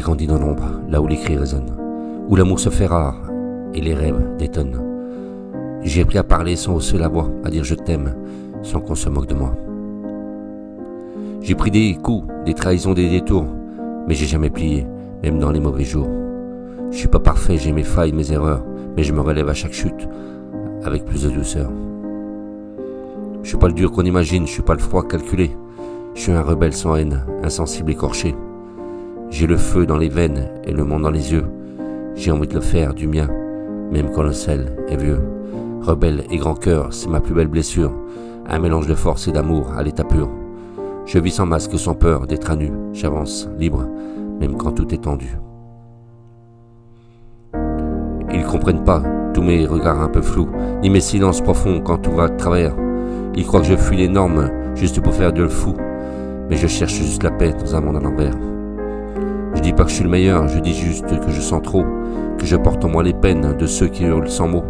grandi dans l'ombre, là où les cris résonnent, où l'amour se fait rare et les rêves détonnent. J'ai appris à parler sans hausser la voix, à dire je t'aime, sans qu'on se moque de moi. J'ai pris des coups, des trahisons, des détours, mais j'ai jamais plié, même dans les mauvais jours. Je suis pas parfait, j'ai mes failles, mes erreurs, mais je me relève à chaque chute, avec plus de douceur. Je suis pas le dur qu'on imagine, je suis pas le froid calculé. Je suis un rebelle sans haine, insensible écorché. J'ai le feu dans les veines et le monde dans les yeux. J'ai envie de le faire du mien, même quand le sel est vieux. Rebelle et grand cœur, c'est ma plus belle blessure. Un mélange de force et d'amour à l'état pur. Je vis sans masque, sans peur d'être à nu. J'avance, libre, même quand tout est tendu. Ils comprennent pas tous mes regards un peu flous, ni mes silences profonds quand tout va de travers. Ils croient que je fuis les normes juste pour faire de le fou, mais je cherche juste la paix dans un monde à l'envers. Je dis pas que je suis le meilleur, je dis juste que je sens trop, que je porte en moi les peines de ceux qui hurlent sans mots.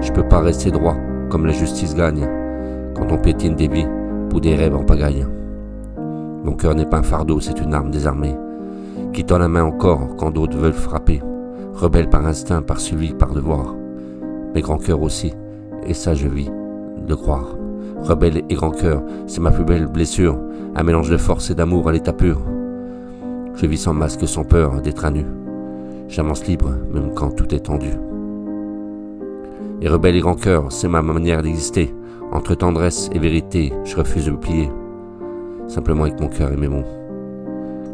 Je peux pas rester droit comme la justice gagne, quand on piétine des vies pour des rêves en pagaille. Mon cœur n'est pas un fardeau, c'est une arme désarmée, qui tend la main encore quand d'autres veulent frapper. Rebelle par instinct, par suivi, par devoir, mais grand cœur aussi, et ça je vis de croire. Rebelle et grand cœur, c'est ma plus belle blessure, un mélange de force et d'amour à l'état pur. Je vis sans masque, sans peur d'être à nu. J'avance libre, même quand tout est tendu. Et rebelle et grand cœur, c'est ma manière d'exister. Entre tendresse et vérité, je refuse de me plier. Simplement avec mon cœur et mes mots,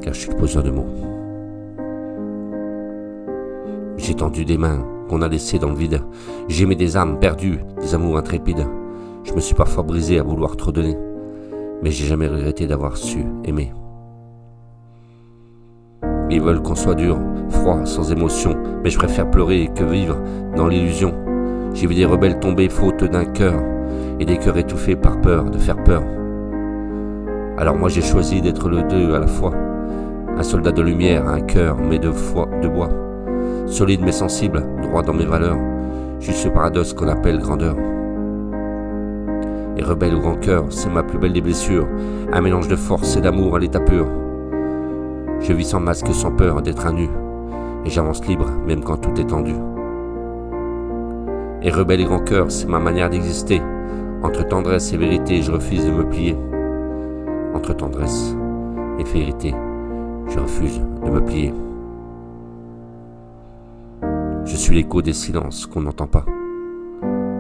car je suis le poseur de mots. J'ai tendu des mains qu'on a laissées dans le vide. J'ai aimé des âmes perdues, des amours intrépides. Je me suis parfois brisé à vouloir trop donner, mais j'ai jamais regretté d'avoir su aimer. Ils veulent qu'on soit dur, froid, sans émotion, mais je préfère pleurer que vivre dans l'illusion. J'ai vu des rebelles tomber faute d'un cœur, et des cœurs étouffés par peur de faire peur. Alors moi j'ai choisi d'être le deux à la fois, un soldat de lumière, un cœur mais de bois, solide mais sensible, droit dans mes valeurs, juste ce paradoxe qu'on appelle grandeur. Et rebelle ou grand cœur, c'est ma plus belle des blessures, un mélange de force et d'amour à l'état pur. Je vis sans masque, sans peur d'être à nu, et j'avance libre, même quand tout est tendu. Et rebelle et grand cœur, c'est ma manière d'exister. Entre tendresse et vérité, je refuse de me plier. Entre tendresse et vérité, je refuse de me plier. Je suis l'écho des silences qu'on n'entend pas,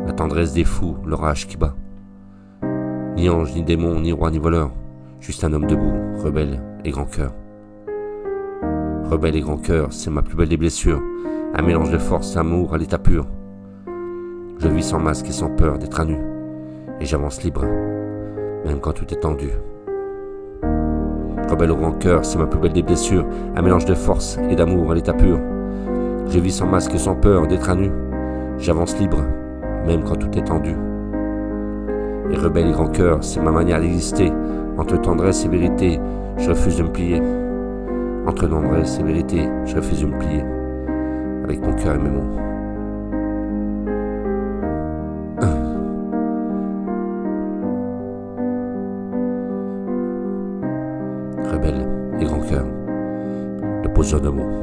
la tendresse des fous, l'orage qui bat. Ni ange, ni démon, ni roi, ni voleur, juste un homme debout, rebelle et grand cœur. Rebelle et grand cœur, c'est ma plus belle des blessures, un mélange de force et d'amour à l'état pur. Je vis sans masque et sans peur d'être à nu, et j'avance libre, même quand tout est tendu. Rebelle au grand cœur, c'est ma plus belle des blessures, un mélange de force et d'amour à l'état pur. Je vis sans masque et sans peur d'être à nu, j'avance libre, même quand tout est tendu. Et rebelle et grand cœur, c'est ma manière d'exister, entre tendresse et vérité, je refuse de me plier. Entre tendresse et vérité, je refuse de me plier, avec mon cœur et mes mots. Rebelle et grand cœur, le poseur de mots.